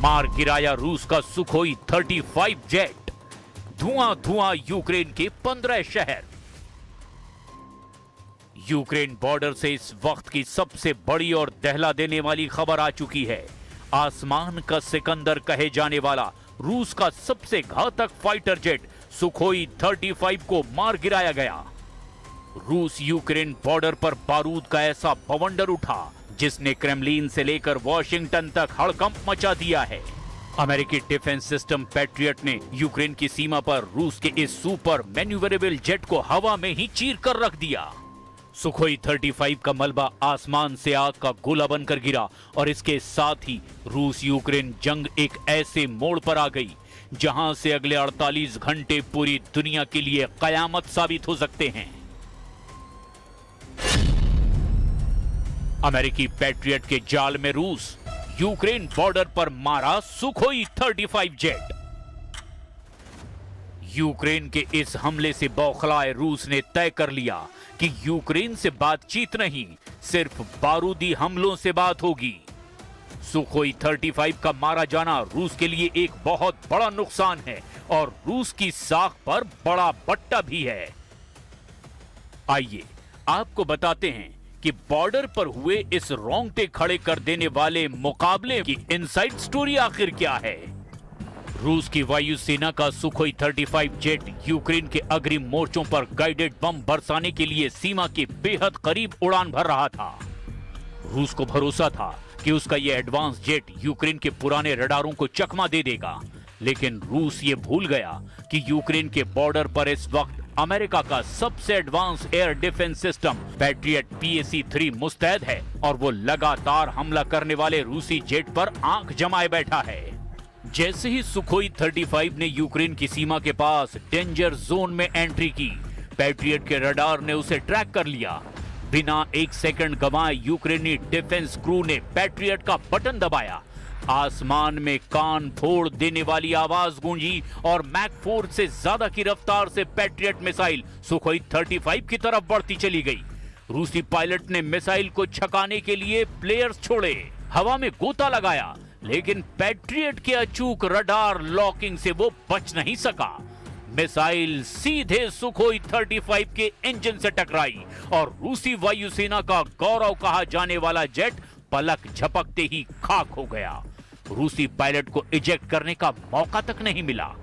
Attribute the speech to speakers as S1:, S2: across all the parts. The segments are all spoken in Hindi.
S1: मार गिराया रूस का सुखोई 35 जेट। धुआं धुआं यूक्रेन के 15 शहर। यूक्रेन बॉर्डर से इस वक्त की सबसे बड़ी और दहला देने वाली खबर आ चुकी है। आसमान का सिकंदर कहे जाने वाला रूस का सबसे घातक फाइटर जेट सुखोई 35 को मार गिराया गया। रूस यूक्रेन बॉर्डर पर बारूद का ऐसा बवंडर उठा जिसने क्रेमलिन से लेकर वॉशिंगटन तक हड़कंप मचा दिया है। अमेरिकी डिफेंस सिस्टम पैट्रियट ने यूक्रेन की सीमा पर रूस के इस सुपर मैन्यूवरेबल जेट को हवा में ही चीर कर रख दिया। सुखोई 35 का मलबा आसमान से आग का गोला बनकर गिरा और इसके साथ ही रूस यूक्रेन जंग एक ऐसे मोड़ पर आ गई जहां से अगले 48 घंटे पूरी दुनिया के लिए कयामत साबित हो सकते हैं। अमेरिकी पैट्रियट के जाल में रूस यूक्रेन बॉर्डर पर मारा सुखोई 35 जेट। यूक्रेन के इस हमले से बौखलाए रूस ने तय कर लिया कि यूक्रेन से बातचीत नहीं, सिर्फ बारूदी हमलों से बात होगी। सुखोई 35 का मारा जाना रूस के लिए एक बहुत बड़ा नुकसान है और रूस की साख पर बड़ा बट्टा भी है। आइए आपको बताते हैं कि बॉर्डर पर हुए इस रोंगटे खड़े कर देने वाले मुकाबले की इनसाइड स्टोरी आखिर क्या है। रूस की वायुसेना का सुखोई 35 जेट यूक्रेन के अग्रिम मोर्चों पर गाइडेड बम बरसाने के लिए सीमा के बेहद करीब उड़ान भर रहा था। रूस को भरोसा था कि उसका यह एडवांस जेट यूक्रेन के पुराने रडारों को चकमा दे देगा, लेकिन रूस ये भूल गया कि यूक्रेन के बॉर्डर पर इस वक्त अमेरिका का सबसे advance air defence system patriot PAC-3 मुस्तैद है और वो लगातार हमला करने वाले रूसी जेट पर आंख जमाए बैठा है। जैसे ही सुखोई 35 ने यूक्रेन की सीमा के पास डेंजर जोन में एंट्री की, पैट्रियट के रडार ने उसे ट्रैक कर लिया। बिना एक सेकंड गंवाए यूक्रेनी डिफेंस क्रू ने पैट्रियट का बटन दबाया। आसमान में कान फोड़ देने वाली आवाज गूंजी और मैक 4 से ज्यादा की रफ्तार से पैट्रियट मिसाइल सुखोई 35 की तरफ बढ़ती चली गई। रूसी पायलट ने मिसाइल को छकाने के लिए प्लेयर्स छोड़े, हवा में गोता लगाया, लेकिन पैट्रियट के अचूक रडार लॉकिंग से वो बच नहीं सका। मिसाइल सीधे सुखोई 35 के इंजन से टकराई और रूसी वायुसेना का गौरव कहा जाने वाला जेट पलक झपकते ही खाक हो गया। रूसी पायलट को इजेक्ट करने का मौका तक नहीं मिला।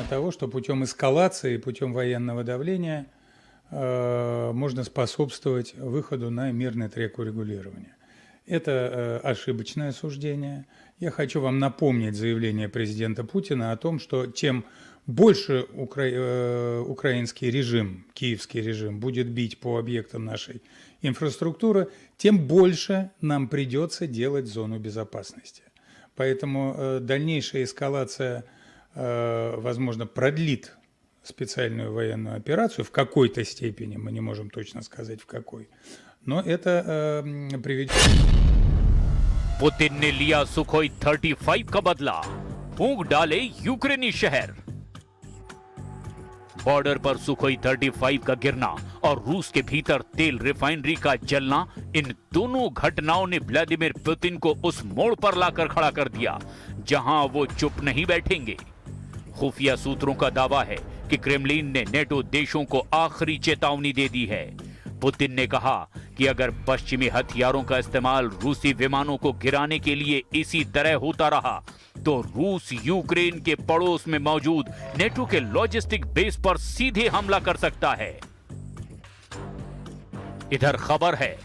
S2: Того, что путем эскалации, путем военного давления можно способствовать выходу на мирный трек урегулирования. Это ошибочное суждение. Я хочу вам напомнить заявление президента Путина о том, что чем больше украинский режим, киевский режим будет бить по объектам нашей инфраструктуры, тем больше нам придется делать зону безопасности. Поэтому дальнейшая эскалация возможно, продлит специальную военную операцию в какой-то степени, мы не можем точно сказать в какой, но это приведет...
S1: पुतिन ने लिया सुखोई 35 का बदला, फूंक डाले यूक्रेनी शहर। बॉर्डर पर सुखोई 35 का गिरना और रूस के भीतर तेल रिफाइनरी का जलना, इन दोनों घटनाओं ने व्लादिमीर पुतिन को उस मोड़ पर लाकर खड़ा कर दिया जहां वो चुप नहीं बैठेंगे। खुफिया सूत्रों का दावा है कि क्रेमलिन ने नेटो देशों को आखिरी चेतावनी दे दी है। पुतिन ने कहा कि अगर पश्चिमी हथियारों का इस्तेमाल रूसी विमानों को गिराने के लिए इसी तरह होता रहा तो रूस यूक्रेन के पड़ोस में मौजूद नेटो के लॉजिस्टिक बेस पर सीधे हमला कर सकता है। इधर खबर है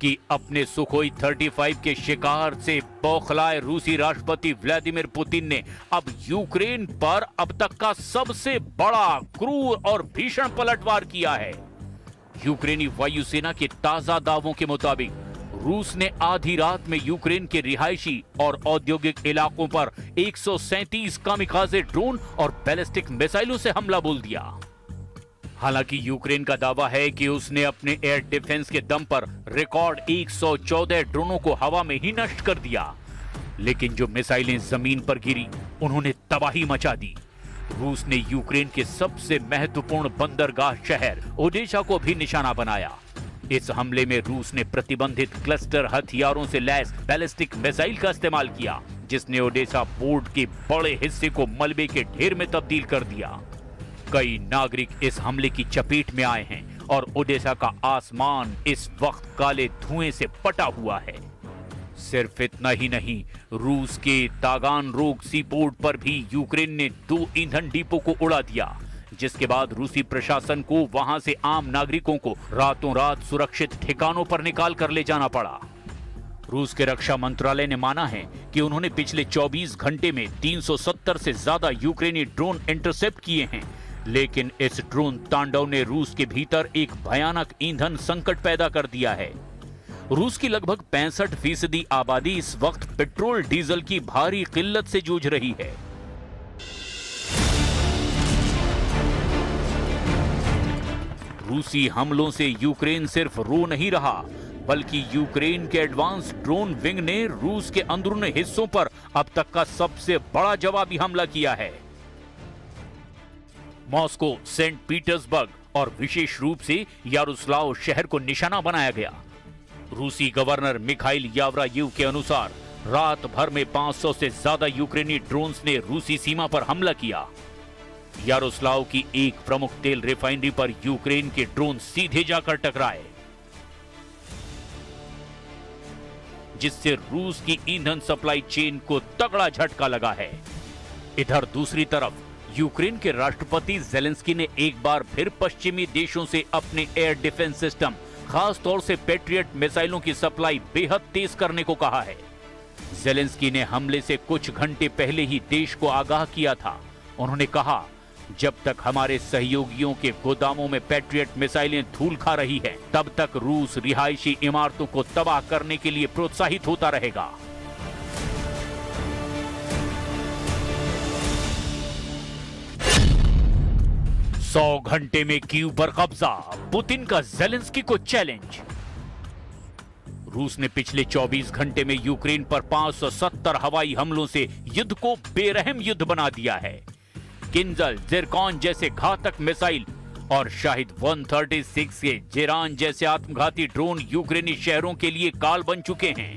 S1: कि अपने सुखोई 35 के शिकार से बौखलाए रूसी राष्ट्रपति व्लादिमीर पुतिन ने अब यूक्रेन पर अब तक का सबसे बड़ा क्रूर और भीषण पलटवार किया है। यूक्रेनी वायुसेना के ताजा दावों के मुताबिक रूस ने आधी रात में यूक्रेन के रिहायशी और औद्योगिक इलाकों पर 137 कामिकाजे ड्रोन और बैलिस्टिक मिसाइलों से हमला बोल दिया। हालांकि यूक्रेन का दावा है कि उसने अपने एयर डिफेंस के दम पर रिकॉर्ड 114 ड्रोनों को हवा में ही नष्ट कर दिया, लेकिन जो मिसाइलें जमीन पर गिरी उन्होंने तबाही मचा दी। रूस ने यूक्रेन के सबसे महत्वपूर्ण बंदरगाह शहर ओडेसा को भी निशाना बनाया। इस हमले में रूस ने प्रतिबंधित क्लस्टर हथियारों से लैस बैलिस्टिक मिसाइल का इस्तेमाल किया, जिसने ओडेसा पोर्ट के बड़े हिस्से को मलबे के ढेर में तब्दील कर दिया। कई नागरिक इस हमले की चपेट में आए हैं और ओडेसा का आसमान इस वक्त काले धुएं से पटा हुआ है। सिर्फ इतना ही नहीं, रूस के तागानरोग सी पोर्ट पर भी यूक्रेन ने 2 ईंधन डिपो को उड़ा दिया, जिसके बाद रूसी प्रशासन को वहां से आम नागरिकों को रातों रात सुरक्षित ठिकानों पर निकाल कर ले जाना पड़ा। रूस के रक्षा मंत्रालय ने माना है कि उन्होंने पिछले 24 घंटे में 370 से ज्यादा यूक्रेनी ड्रोन इंटरसेप्ट किए हैं, लेकिन इस ड्रोन तांडव ने रूस के भीतर एक भयानक ईंधन संकट पैदा कर दिया है। रूस की लगभग 65% आबादी इस वक्त पेट्रोल डीजल की भारी किल्लत से जूझ रही है। रूसी हमलों से यूक्रेन सिर्फ रो नहीं रहा, बल्कि यूक्रेन के एडवांस ड्रोन विंग ने रूस के अंदरूनी हिस्सों पर अब तक का सबसे बड़ा जवाबी हमला किया है। मॉस्को, सेंट पीटर्सबर्ग और विशेष रूप से यारोस्लाव शहर को निशाना बनाया गया। रूसी गवर्नर मिखाइल यावरायेव के अनुसार रात भर में 500 से ज्यादा यूक्रेनी ड्रोन्स ने रूसी सीमा पर हमला किया। यारोस्लाव की एक प्रमुख तेल रिफाइनरी पर यूक्रेन के ड्रोन सीधे जाकर टकराए, जिससे रूस की ईंधन सप्लाई चेन को तगड़ा झटका लगा है। इधर दूसरी तरफ यूक्रेन के राष्ट्रपति जेलेंस्की ने एक बार फिर पश्चिमी देशों से अपने एयर डिफेंस सिस्टम, खास तौर से पैट्रियट मिसाइलों की सप्लाई बेहद तेज करने को कहा है। जेलेंस्की ने हमले से कुछ घंटे पहले ही देश को आगाह किया था। उन्होंने कहा, जब तक हमारे सहयोगियों के गोदामों में पैट्रियट मिसाइलें धूल खा रही है, तब तक रूस रिहायशी इमारतों को तबाह करने के लिए प्रोत्साहित होता रहेगा। सौ घंटे में कीव पर कब्जा, पुतिन का जेलेंस्की को चैलेंज। रूस ने पिछले 24 घंटे में यूक्रेन पर 570 हवाई हमलों से युद्ध को बेरहम युद्ध बना दिया है। किंजल, जिरकॉन जैसे घातक मिसाइल और शाहिद 136 के जेरान जैसे आत्मघाती ड्रोन यूक्रेनी शहरों के लिए काल बन चुके हैं।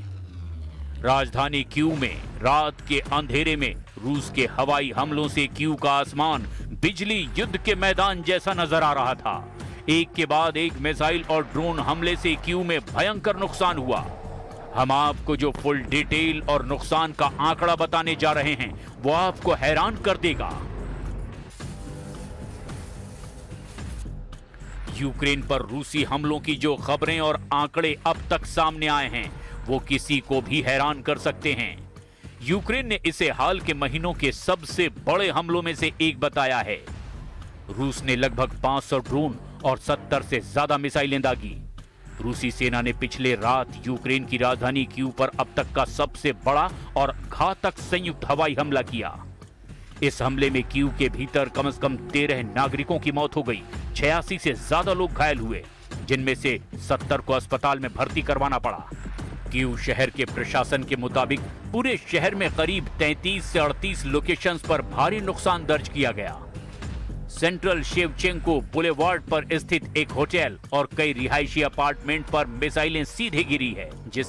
S1: राजधानी कीव में रात के अंधेरे में रूस के हवाई हमलों से कीव का आसमान बिजली युद्ध के मैदान जैसा नजर आ रहा था। एक के बाद एक मिसाइल और ड्रोन हमले से कीव में भयंकर नुकसान हुआ। हम आपको जो फुल डिटेल और नुकसान का आंकड़ा बताने जा रहे हैं, वो आपको हैरान कर देगा। यूक्रेन पर रूसी हमलों की जो खबरें और आंकड़े अब तक सामने आए हैं, वो किसी को भी हैरान कर सकते हैं। यूक्रेन ने इसे हाल के महीनों के सबसे बड़े हमलों में से एक बताया है। रूस ने लगभग 500 ड्रोन और 70 से ज्यादा मिसाइलें दागी। रूसी सेना ने पिछले रात यूक्रेन की राजधानी कीव पर अब तक का सबसे बड़ा और घातक संयुक्त हवाई हमला किया। इस हमले में कीव के भीतर कम से कम 13 नागरिकों की मौत हो गई, 86 से ज्यादा लोग घायल हुए, जिनमें से 70 को अस्पताल में भर्ती करवाना पड़ा। कीव शहर के प्रशासन के मुताबिक पूरे शहर में करीब 33 से 38 लोकेशंस पर भारी नुकसान दर्ज किया गया। सेंट्रल शेवचेंको बुलेवार्ड पर स्थित एक होटल और कई रिहायशी अपार्टमेंट पर मिसाइलें सीधे गिरी है, जिस